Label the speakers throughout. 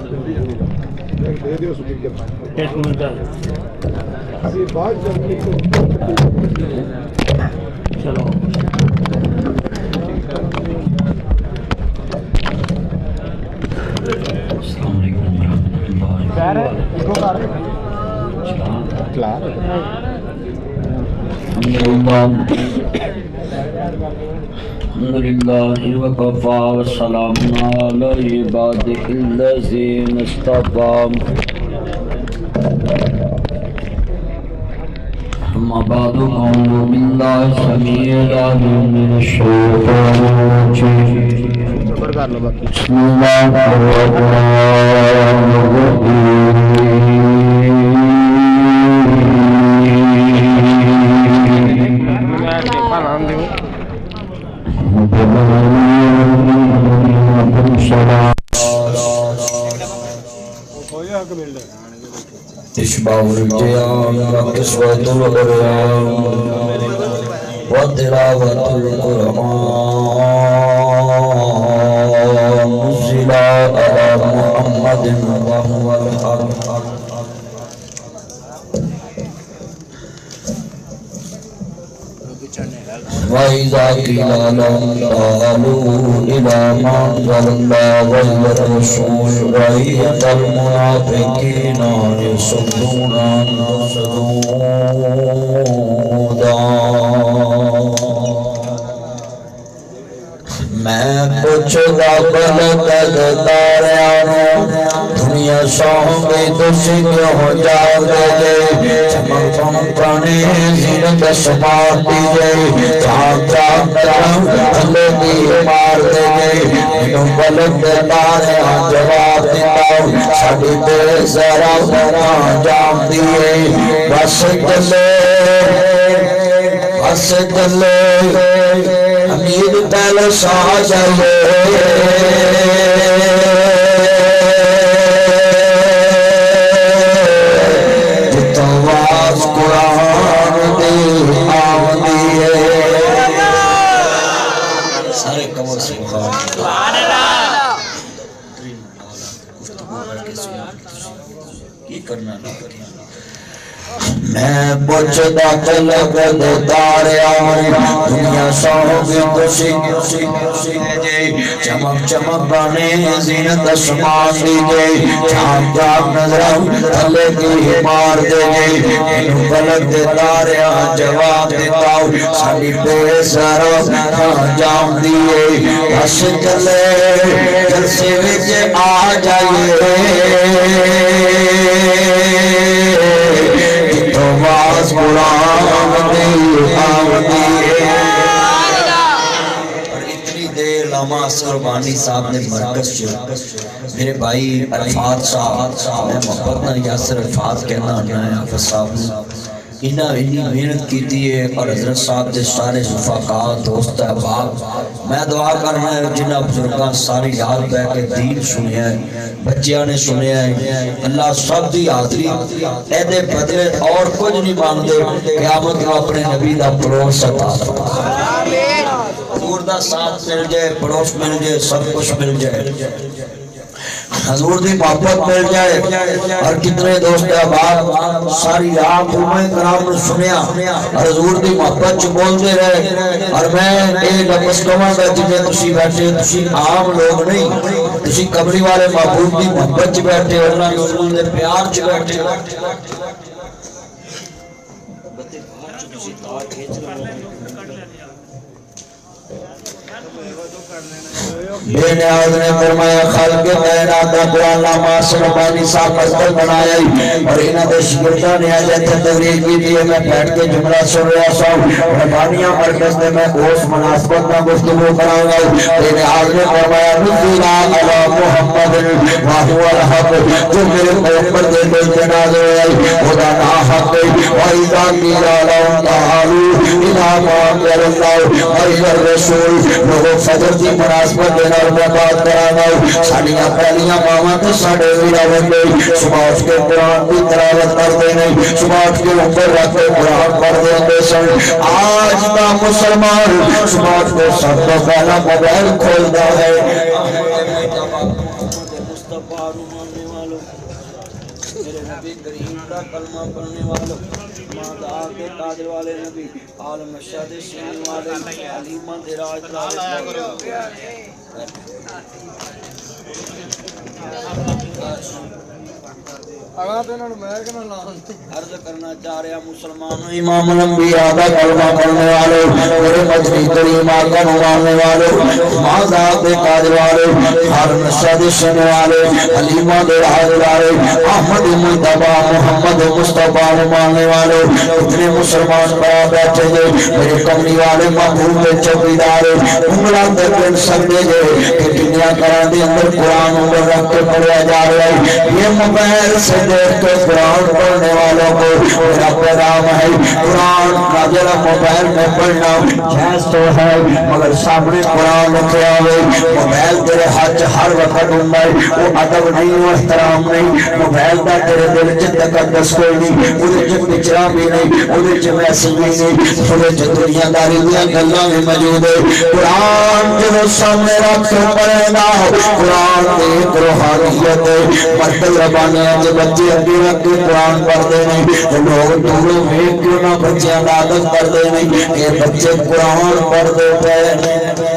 Speaker 1: ایک منٹ چلو السلام علیکم ورحمۃ اللہ الحمد للہ وکفی وسلام علی عبادہ الذین اصطفی اما بعد اعوذ باللہ السمیع العلیم من الشیطان الرجیم بسم اللہ الرحمن الرحیم اشباع الجیام وقسوة الغریام وتلاوة القرآن نزل على محمد وهو الحق وَإِذَا قِيلَ لَهُمْ تَعَالَوْا إِلَى مَا أَنزَلَ اللَّهُ وَالرَّسُولُ رَأَيْتَ الْمُنَافِقِينَ يَصُدُّونَ عَنْكَ صُدُودًا میں پوچھدا بلداریاں دنیا سوں گئی تسی کیوں جاگے چمک چمکانے زینت سمار دی گئی چاک چاک کرم تھلے دی مار دے گئی انہوں بلداریاں جواب دیتا ساڑی بے ذرا جام دیئے بس چلے امید پہلے سا جائے جتواز قرآن دی آمدی ہے سارے قبر سبحان اللہ کی کرنا نہ کریں میں پوچھدا چلگد تاریاں دنیا سوگی تسی چمک چمک بانے زینت اسمان دی گئی چاک چاک نظرم تھلے کی مار دے گئی انہوں غلط تاریاں جواب دیتا ہوں ساڑی پہ سارا جام دیئے بس چلے جلسے وچ آ جائیے آواز قرآن دی آمدی ہے اور اتنی دیر علامہ سربانی صاحب نے مرکز سے میرے بھائی عرفات صاحب میں محبت نہ یاسر عرفات کہنا ہے حافظ صاحب انہاں محنت کیتی ہے اور حضرت صاحب دے سارے رفقاء دوست احباب میں دعا کرنا ہے جنہاں بزرگاں ساری یاد بہ کے دین سنیا ہے بچیاں نے سنیا ہے اللہ سب دی حاضری ایدے بدلے اور کچھ نہیں مانگے قیامت کو اپنے نبی دا پڑوس عطا حضور دا ساتھ مل جائے پڑوس مل جائے سب کچھ مل جائے حضور دی محبت مل جائے اور کتنے دوست احباب ساری رات علماء کرام نے سنیا اور حضور دی محبت چ بولتے رہے اور میں اے لفظ کہاں گا جنہیں تسی بیٹھے تسی عام لوگ نہیں تسی قبری والے محبوب دی محبت چ بیٹھے اللہ رسول دے پیار چ بیٹھے بے نیاز نے فرمایا خالق کائنات دا قرآن علامہ سربانی صاحب مستر بنایا اور انہاں دے شاگرداں نے اج ایتھے تقریر کی ہے میں بیٹھ کے جملہ سن رہا سا ربانیہ مرکز میں اس مناسبت نہ گفتگو کراں گا بے نیاز نے فرمایا نزل علی محمد وهو الحق جو میرے پیغمبر دے دل نازل ہوئی خدا نا حق ہے وَإِذَا قِيلَ لَهُمْ تَعَالَوْا إِلَىٰ مَا أَنزَلَ اللَّهُ وَإِلَى الرَّسُولِ لوگوں فجر دی مناسبت دینا اور بات کرانا ساڑیاں پہلیاں ماما تے ساڑے میرا بندے صبح اٹھ کے قرآن کی تلاوت کرتے نہیں صبح اٹھ کے اوپر رکھ کے قرآن پڑھ دیتے سن آج کا مسلمان صبح اٹھ کے سب کو پہلا موبائل کھولتا ہے مصطفیٰ ماننے والوں میرے نبی کریم کا کلمہ پڑھنے والوں مادہ کے تاج والے نبی عالم شہد سین والے علیمہ دراج عرض کرنا چاہ رہا مسلمانوں امام الانبیاء کا کلمہ پڑھنے والے میرے مدنی کریم آقا ماننے والے مادہ کے تاج والے عالم شہد سین والے علیمہ دراج والے احمد مصطفیٰ محمد مصطفیٰ ماننے والے اتنے مسلمان بڑا بیٹھے گے میرے کملی والے محبوب کے چوکیدار انگلاں دے پن سکتے گے کہ دنیا کران دے اندر قرآن عمر رکھ کے پڑھیا جا رہا ہے یہ موبائل سے دیکھ کے قرآن پڑھنے والوں کو میرا پیغام ہے قرآن کا ذرا موبائل میں پڑھنا جائز تو ہے مگر سامنے قرآن رکھا ہوئے موبائل تیرے ہاتھ ہر وقت ہوندا ہے وہ ادب نہیں وہ احترام نہیں موبائل دا تیرے دل چ تقدس کوئی نہیں اودے چ پچرا بھی نہیں اودے چ میسج بھی نہیں اودے چ دنیا داری دیاں گلاں بھی موجود ہے قرآن جو سامنے رکھ کے پڑھنا قرآن دی روحانیت مرتل ربانیاں جو بچے اگے رکھ کے قرآن پڑھتے ہیں لوگ دوروں ویکھ کے انہاں بچیاں دا عادت کرتے ہیں کہ بچے قرآن پڑھتے پئے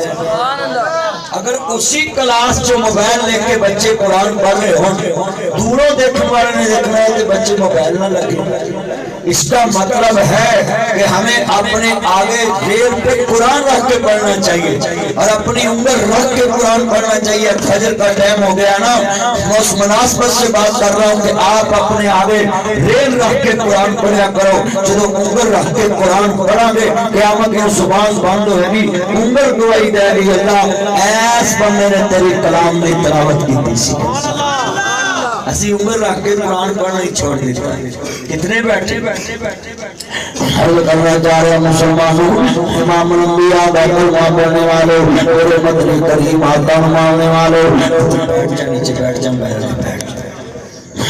Speaker 1: اگر اسی کلاس جو موبائل لے کے بچے قرآن پڑھ رہے ہوں دوروں دیکھنے والے نے دیکھنا ہے کہ بچے موبائل نہ لگے اس کا مطلب ہے کہ ہمیں اپنے آگے ریل پہ قرآن رکھ کے پڑھنا چاہیے اور اپنی انگل رکھ کے قرآن پڑھنا چاہیے فجر کا ٹائم ہو گیا نا میں اس مناسبت سے بات کر رہا ہوں کہ آپ اپنے آگے ریل رکھ کے قرآن پڑھیا کرو جب انگل رکھ کے قرآن پڑھا گے قیامت کی زبان بند ہوئے گی انگل گواہی دے رہی اللہ ایس بندے نے تیری کلام میں تلاوت کی تھی اسی عمر رکھ کے قرآن پڑھنا ہی چھوڑ دیتا کتنے بیٹھے حل کرنا چاہ رہے مسلمانوں امام الانبیاء کا کلمہ پڑھنے والے میرے مدنی کریم آقا ماننے والے بیٹھ جا نیچے بیٹھ جا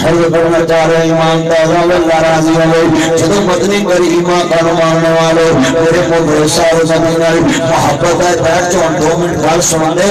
Speaker 1: حل کرنا چاہ رہے ایمان تعالیٰ اللہ راضی ہوئے جدو مدنی کریم آقا ماننے والے میرے مدر سارے مدینہ محبت ہے بیٹھ جاؤں 2 منٹ گل سن دے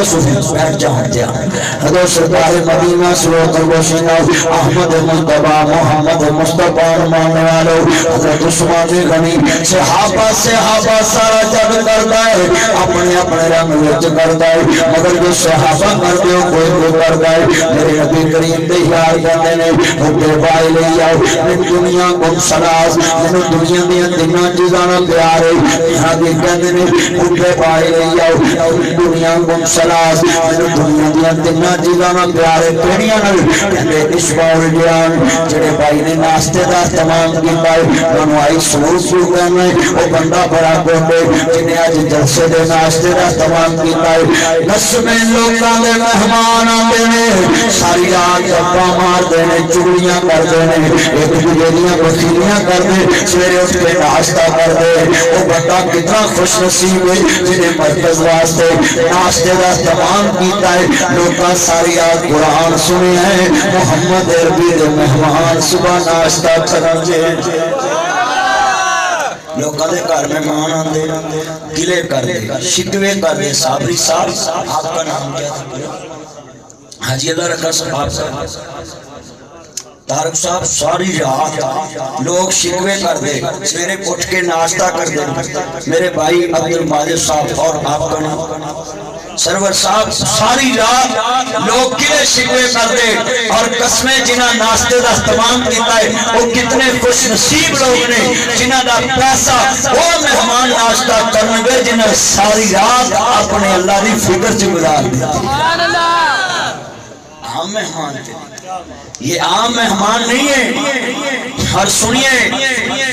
Speaker 1: بیٹھ جاؤں حضور سرکار مدینہ سلوک الوشینہ احمد مصطفیٰ محمد مصطفیٰ ماننے والے حضرت عثمان غنی صحابہ سارا جگ کرتا ہے اپنے اپنے رنگ وچ کرتا ہے مگر جو صحابہ کرتے ہو کوئی کرتا ہے میرے نبی کریم دے یار کرتے ہیں حبے بائی لے آؤ من دنیا گم سلاس من دنیا دیا دنیا چیزانا پیارے یہاں دی کہتے ہیں حبے بائی لے آؤ من دنیا گم سلاس من دنیا دیا دنیا چیزانا پیارے پیڑیاں نل کہتے اس باؤ جان جڑے بائی نے ناستے دا تمام کی بائی انہوں آئی سور سور کہنے وہ بندہ بڑا کوتے جنہیں آج جلسے دے ناستے دا تمام کی بائی نسل میں لوگاں دے مہمان آتے ہیں ساری رات جبا مار دینے چوڑیاں کر دینے ایک دوجہ بخیلیاں کر دے سویرے اٹھ کے ناشتہ کر دے وہ بندہ کتنا خوش نصیب ہے جنہیں مرکز واسطے ناشتے دا تمام کیتا ہے لوگاں ساری رات قرآن سنے ہیں محمد عربی دے مہمان صبح ناشتہ کرن جے لوگاں دے گھر مہمان آندے گلے کر دے شکوے کر دے صابری صاحب آپ کا نام کیا تھا حاجی اللہ رکھا صاحب تارک صاحب ساری رات لوگ شکوے کر دے سویرے اٹھ کے ناشتہ کر دے میرے بھائی عبد الماجد صاحب اور آپ کا نام سرور صاحب ساری رات لوگ کلے شکوے کر دے اور قسمیں جنہ ناشتے دا استعمال کیتا ہے وہ کتنے خوش نصیب لوگ نے جنہ دا پیسہ وہ مہمان ناشتہ کرنے گے جنہ ساری رات اپنے اللہ دی فکر سے گزار دیتے عام مہمان یہ عام مہمان نہیں ہے اور سنیے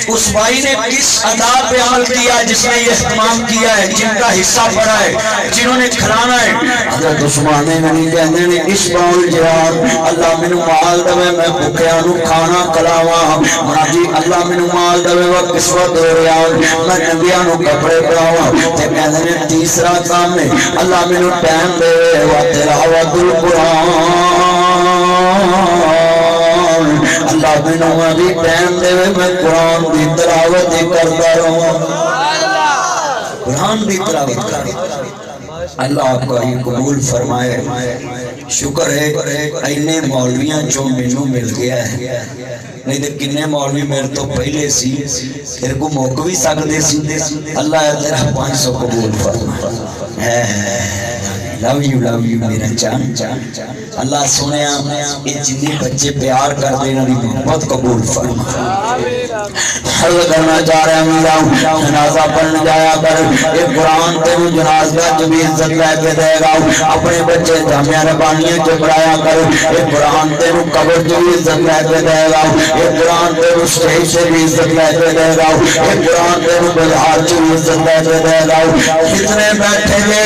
Speaker 1: اس بھائی نے کس ادا پہ عمل کیا جس نے یہ اہتمام کیا ہے جن کا حصہ پڑا ہے جنہوں نے کھلانا ہے حضرت عثمان غنی کہنے نے اس باول جواب اللہ منو مال دوے میں بھوکیاں نو کھانا کلاواں مناجی اللہ منو مال دوے و قسمت دے رہا میں نبیاں نو کپڑے پڑاواں تے کہنے نے تیسرا کام ہے اللہ منو ٹائم دے و تلاوت القرآن اللہ بنوا دی ٹائم دے میں قرآن دی تلاوت کرتا رہوں قرآن دی تلاوت کرتا اللہ آپ کا قبول فرمائے شکر ہے اینے مولویاں جو مینوں مل گیا ہے، نہیں تو کنے مولوی میرے تو پہلے سی تیرے کو موقع بھی سکتے سی۔ اللہ تیرا 500 قبول فرما۔ لو یو میرا جان۔ اللہ سنیا یہ جنی بچے پیار کر دینا دی محبت قبول فرما۔ حضرت کرنا چاہ رہے ہیں میرا جنازہ پڑھنے جایا کر، یہ قرآن تیرو جنازہ جو بھی عزت لے کے دے گا، اپنے بچے جامعہ ربانیاں جو پڑھایا کر، یہ قرآن تیرو قبر جو بھی عزت لے کے دے گا، یہ قرآن تیرو سٹیج سے بھی عزت لے کے دے گا، یہ قرآن تیرو بلحال جو بھی عزت لے کے دے گا۔ کتنے بیٹھے گے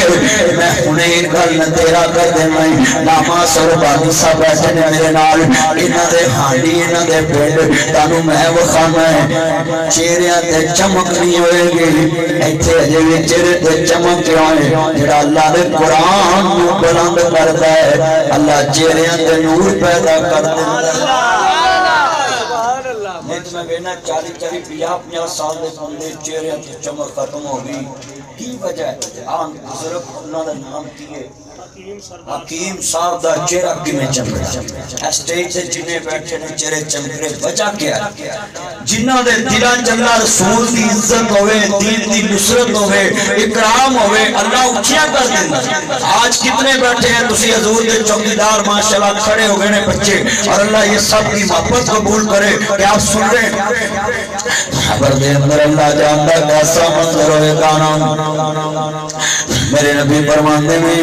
Speaker 1: میں انہیں گل نہ تیرا کر دے میں لاما سربانی صاحب بیٹھے نے میرے نال، انہاں دے ہانڈی انہاں دے پنڈ تانوں میں وکھانا ہے، چہریاں تے چمک نہیں ہوئے گی، ایتھے اجے وی چہرے تے چمک ہوئے، جڑا اللہ دے قرآن نو بلند کردا ہے اللہ چہریاں تے نور پیدا کر دیندا ہے۔ میں کہنا 40-50 سال دے بندے چہرے تے چمک ختم ہو گئی، کی وجہ ہے؟ آن بزرگ انہاں دا نام کی ہے حکیم صاحب دا چہرہ کیویں چمکا، اسٹیج سے جنے بیٹھے نے چہرے چمکے، وجہ کیا ہے؟ جنہاں دے دلاں چلا رسول دی عزت ہوئے، دین دی نصرت ہوئے، اکرام ہوئے، اللہ اونچیاں کر دیندا۔ آج کتنے بیٹھے ہیں تسی حضور دے چوکیدار ماشاءاللہ کھڑے ہو گئے نے بچے، اور اللہ یہ سب کی محبت قبول کرے کہ آپ سن رہے ہیں خبر دے اندر اللہ جانتا کیسا منظر ہوئے گانا۔ میرے نبی فرماندے میں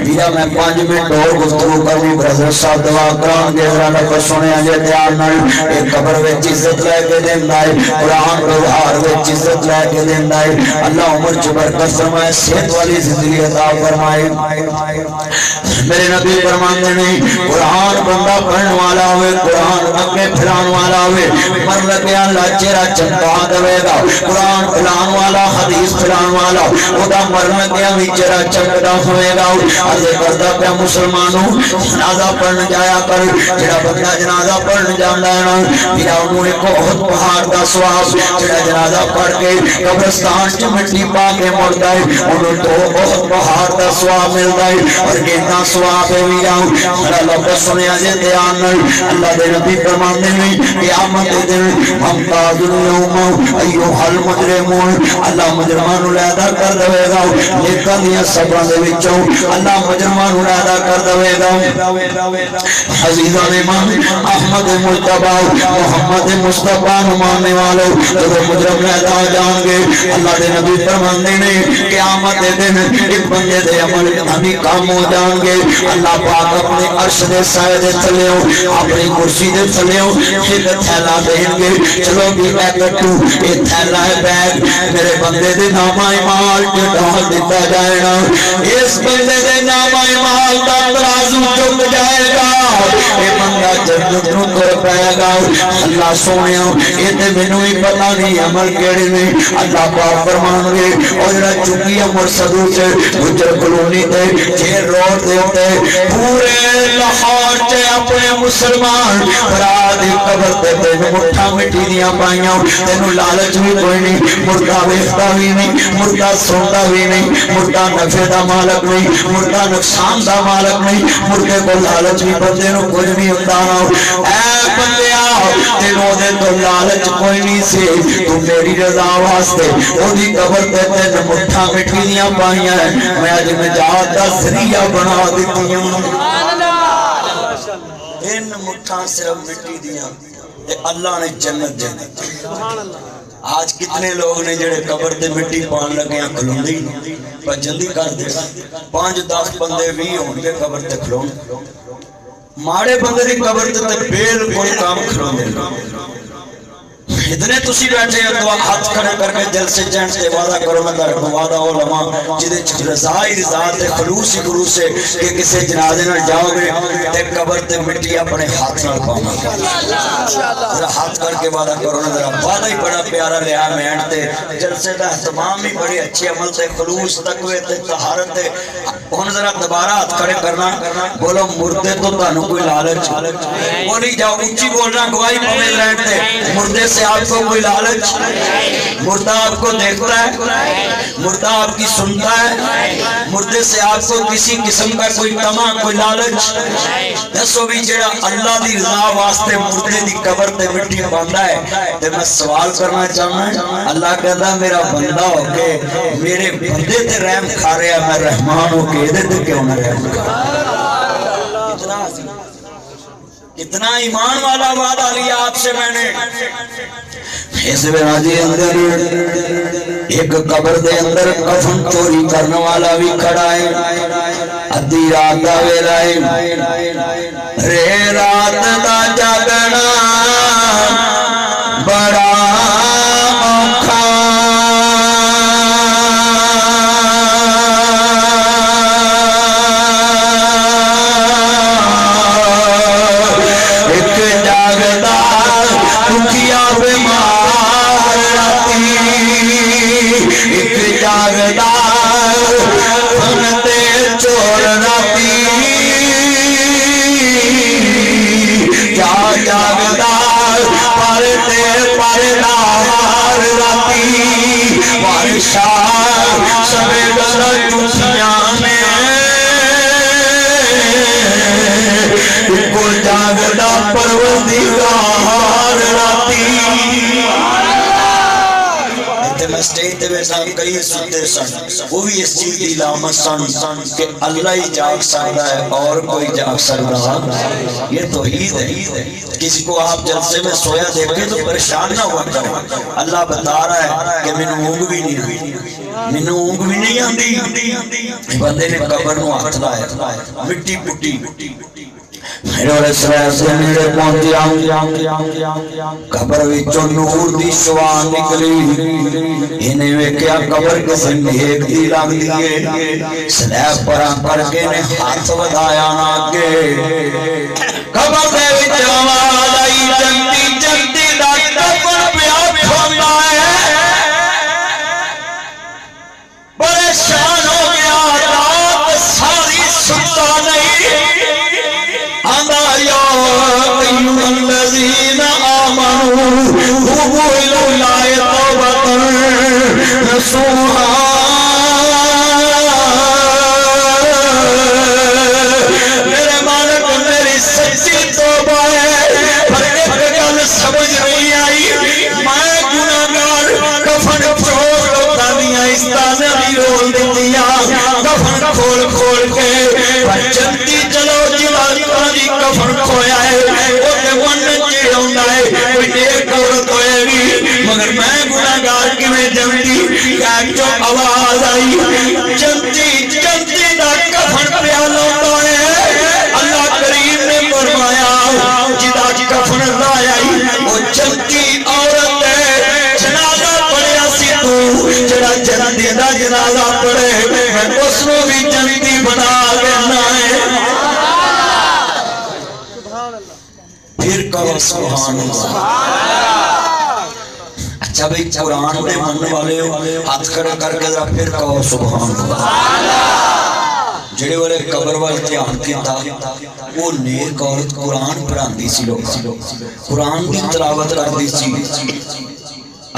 Speaker 1: میرا میں 5 منٹ اور گفتگو کرنی، برادر صاحب دعا کران کے ذرا نفس سنے آجے دیان نال، ایک قبر وچ عزت لے کے دیندا ہے، قرآن بہار وچ عزت لے کے دیندا ہے، اللہ عمر چ برکت فرمائے، صحت والی زندگی عطا فرمائے۔ میرے نبی فرماندے نے قرآن بندہ پڑھن والا ہوئے، قرآن اگے پھیلان والا ہوئے، مر لگے اللہ چہرہ چمکا دے گا، قرآن پھیلان والا حدیث پھیلان والا اودا مر لگیا بھی چہرہ چمکدا ہوئے گا۔ عرض کردا پیا مسلمانوں جنازہ پڑھن جایا کر، جڑا بندہ جنازہ پڑھن جاندا ہے نا میرا انہوں ایک بہت پہاڑ دا ثواب، جڑا جنازہ پڑھ کے قبرستان چ مٹی پا کے مردا ہے انہوں تو بہت پہاڑ دا ثواب ملدا ہے، اور کتنا ثواب ہے میرا میرا لفظ سنیا جے دھیان نال۔ اللہ دے نبی فرماندے نے قیامت دے دن ممتاز اليوم ایھا المجرمون، اللہ مجرمان نوں علیحدہ کر دے گا، نیکاں دیاں صبراں دے وچوں اللہ مجرمان نوں علیحدہ کر دے گا۔ عزیزان امام احمد مجتبی محمد مصطفی نوں ماننے والے جب مجرم علیحدہ ہو جان گے، اللہ دے نبی فرماندے نے قیامت دے دن ایک بندے دے عمل ابھی کام ہو جان گے، اللہ پاک اپنے عرش دے سائے دے تھلیوں اپنی کرسی دے تھلیوں ایک تھیلا دیں گے، چلو بھی میں کٹو یہ تھیلا ہے بیگ میرے بندے دے نامہ مال کے ڈال دیتا جائے گا، اس بندے دے نامہ مال کا ترازو چک جائے گا، یہ بندہ جنت نوں تر پائے گا۔ اللہ سونیا یہ تے مینوں ہی پتہ نہیں عمل کیڑے نے، اللہ پاک فرمان گے اور جڑا چکی عمر صدو سے گجر کلونی تے جیل روڈ دے تے پورے لاہور تے اپنے مسلمان برا دی قبر تے تینوں مٹھا مٹی دیاں پائیاں، تینوں لالچ بھی کوئی نہیں، مردہ ویکھدا بھی نہیں، مردہ سوندا بھی نہیں، مردہ نفع دا مالک نہیں، مردہ نقصان دا مالک نہیں، مردے کو لالچ بھی بندے نوں کچھ نہیں ہوندا۔ اے بندیا تینوں دے تو لالچ کوئی نہیں سی، تو میری رضا واسطے اودی قبر تے تینوں مٹھا مٹی دیاں پائیاں، میں اج نجات دا ذریعہ بنا دتی ہوں۔ ان مٹھا صرف مٹی دیاں تے اللہ نے جنت دے دی۔ آج کتنے لوگ نے جڑے قبر تے مٹی پان لگے ہیں کھلوندی پر جلدی کر دے 5-10 بندے بھی ہون گے قبر تے کھلون، ماڑے بندے دی قبر تے بالکل کام کھلوندے۔ اتنے تسی بیٹھے ہیں دعا ہاتھ کھڑے کر کے دل سے چین سے وعدہ کرو میں در وعدہ علماء جدے رضائی رضا تے خلوص خلوص سے کہ کسے جنازے نہ جاؤ گے تے قبر تے مٹی اپنے ہاتھ نہ پاؤں ذرا ہاتھ کر کے وعدہ کرو نا، ذرا وعدہ ہی بڑا پیارا لیا مین تے جلسے دا اہتمام بھی بڑے اچھے عمل تے خلوص تقوی تے طہارت تے ہن ذرا دوبارہ ہاتھ کھڑے کرنا، بولو مردے تو تانوں کوئی لالچ بولی جاؤ اونچی بولنا گواہی پوے رہن تے مردے سے آپ کو کوئی لالچ؟ مردہ آپ کو دیکھتا ہے؟ مردہ آپ کی سنتا ہے؟ مردے سے آپ کو کسی قسم کا کوئی طمع کوئی لالچ؟ دسو بھی جڑا اللہ دی رضا واسطے مردے دی قبر تے مٹی پاندا ہے تے میں سوال کرنا چاہنا ہے اللہ کہتا میرا بندہ ہو کے میرے بندے تے رحم کھا رہا میں رحمان ہو کے دے تے کیوں نہ رحم کھا؟ کتنا ایمان والا وعدہ لیا آپ سے میں نے. اس راجی اندر ایک قبر دے اندر کفن چوری کرنے والا بھی کھڑا ہے. ادھی رات دا ویلا ہے رے رات دا جاگنا بڑا اوکھا. کئی سنتے سن وہ بھی اس چیز کی علامت سن کہ اللہ ہی جاگ سکتا ہے اور کوئی جاگ سکتا. یہ توحید ہے. کسی کو آپ جلسے میں سویا دیکھیں تو پریشان نہ ہوا کریں. اللہ بتا رہا ہے کہ مینوں اونگ بھی نہیں آندی. بندے نے قبر نو ہاتھ لایا مٹی پٹی میرے اسرائیل سے میرے پہنچیا قبر وچوں نور دی شعاع نکلی. انہیں ویکھیا قبر کسی نیک دی لگ دیے. سلیب پراں کر کے نے ہاتھ ودایا نہ کے قبر دے وچ آواز آئی جلدی جلدی دا کفن پیا کھولا ہے. پریشان ہو گیا رات ساری ستا نہیں. أيها الذين آمنوا توبوا إلى الله توبة نصوحا. میرے مالک میری سچی توبہ ہے پر ایک گل سمجھ نہیں آئی. میں گناہگار کفن پھوڑ لوکاں دیاں استاناں دی رول دتیاں کفن کھول کھول کے جلدی چلو جی کفن کھویا ہے اوتے من چڑھوندا ہے کوئی نیک عورت ہوئے گی مگر میں گناہگار کیویں جلدی کہ جو آواز آئی جلدی جلدی دا کفن پیا لوندا ہے. اللہ کریم نے فرمایا جدا کفن لایا او جلدی عورت ہے. جنازہ پڑھیا سی تو جڑا جلدی دا جنازہ پڑھے میں اس نو بھی جلدی بنا دینا ہے. پھر کہو سبحان اللہ. اچھا بھئی قرآن دے مننے والے ہاتھ کھڑے کر کے ذرا پھر کہو سبحان اللہ. جڑے والے قبر وال دھیان کیتا وہ نیک عورت قرآن پڑھاندی سی لوگ قرآن دی تلاوت کردی سی.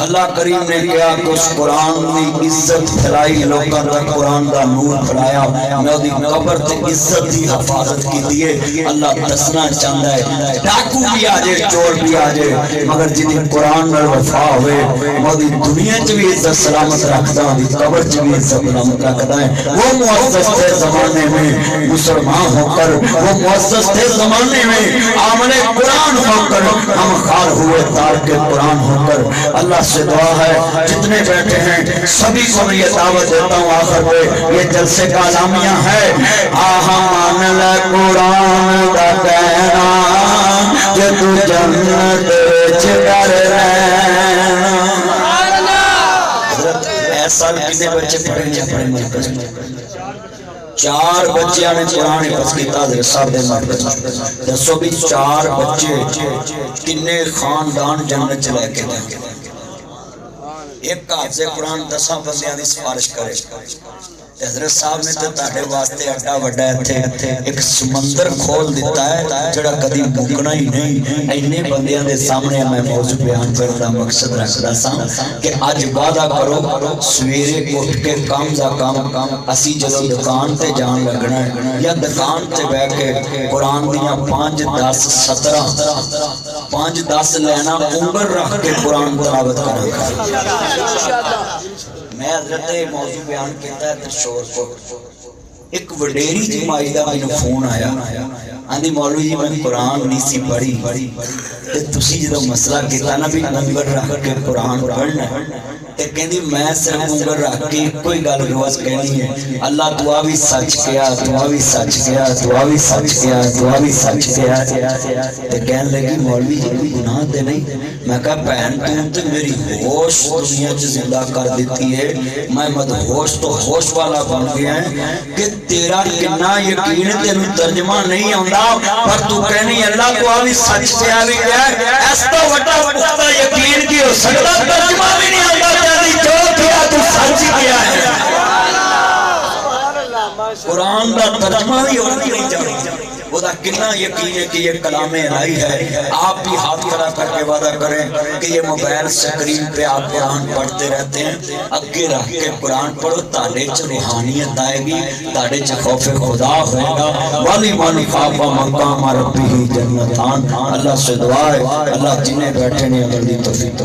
Speaker 1: اللہ کریم نے کہا کہ اس قرآن دی عزت پھیلائی لوگاں تک قرآن دا نور پھیلایا. میں دی قبر تے عزت دی حفاظت کی دیے. اللہ دسنا چاہتا ہے ڈاکو بھی آ جائے چور بھی آ جائے مگر جدی قرآن میں وفا ہوئے میں دی دنیا چ بھی عزت سلامت رکھتا دی قبر چ بھی عزت سلامت رکھتا ہے. وہ معزز تھے زمانے میں مسلمان ہو کر وہ معزز تھے زمانے میں عامل قرآن ہو کر ہم خار ہوئے تار کے قرآن ہو کر. اللہ سے دعا ہے جتنے بیٹھے ہیں سبھی کو میں یہ دعوت دیتا ہوں آخر پہ یہ جلسے کا اعلامیہ ہے. آہا مان لے قرآن دا کہنا کہ تو جنت وچ کر رہنا. حضرت ایسا کتنے بچے پڑھیں گے اپنے مرکز میں 4 بچیاں نے قرآن حفظ کیتا حضرت صاحب دے مرکز میں. دسو بھی 4 بچے کنے خاندان جنت چ لے کے دیں. ایک حافظ قرآن 10 بندیاں دی سفارش کرے. حضرت صاحب نے تو تاڑے واسطے اڈا وڈا ہے ایک سمندر کھول دیتا ہے جڑا کدی مکنا ہی نہیں. اینے بندیاں دے سامنے میں موضوع بیان کردا مقصد رکھدا سا کہ اج وعدہ کرو سویرے اٹھ کے کام دا کام اسی جدوں دکان تے جان لگنا ہے یا دکان تے بیٹھ کے قرآن دیاں 5 10 17 5 10 لینا عمر رکھ کے قرآن تلاوت کرنا. میں حضرت موضوع بیان کیتا ہے ترشور کو ایک وڈیری جماعی دا میں فون آیا آندھی مولوی جی میں قرآن نہیں سی پڑھی تے تسی جدو مسئلہ کیتا نا بھی نمبر رکھ کے قرآن پڑھنا تے کہندی میں صرف نمبر رکھ کے کوئی گل روز کہنی ہے اللہ دعا بھی سچ کیا دعا بھی سچ کیا دعا بھی سچ کیا دعا بھی سچ کیا تے کہن لگی مولوی جی کوئی گناہ تے نہیں. میں کہا بہن تو میری ہوش دنیا چ زندہ کر دیتی ہے میں مدہوش تو ہوش والا بن گیا ہے کہ تیرا کنا یقین تینوں ترجمہ نہیں آندا پر تو کہنی اللہ دعا بھی سچ کیا بھی کیا اس تو وڈا پختہ یقین کی ہو سکتا ترجمہ بھی نہیں آندا تیری جو کیا تو سچ کیا ہے. قرآن دا ترجمہ بھی اور نہیں جانتا وہ دا کنا یقین ہے کہ یہ کلام الہی ہے. آپ بھی ہاتھ کھڑا کر کے وعدہ کریں کہ یہ موبائل سکرین پہ آپ قرآن پڑھتے رہتے ہیں اگے رکھ کے قرآن پڑھو تاڑے چ روحانیت آئے گی تاڑے چ خوف خدا ہوئے گا. والی من خاف مقام ربہ جنتان. اللہ سے دعا ہے اللہ جنہیں بیٹھے نے عمل دی توفیق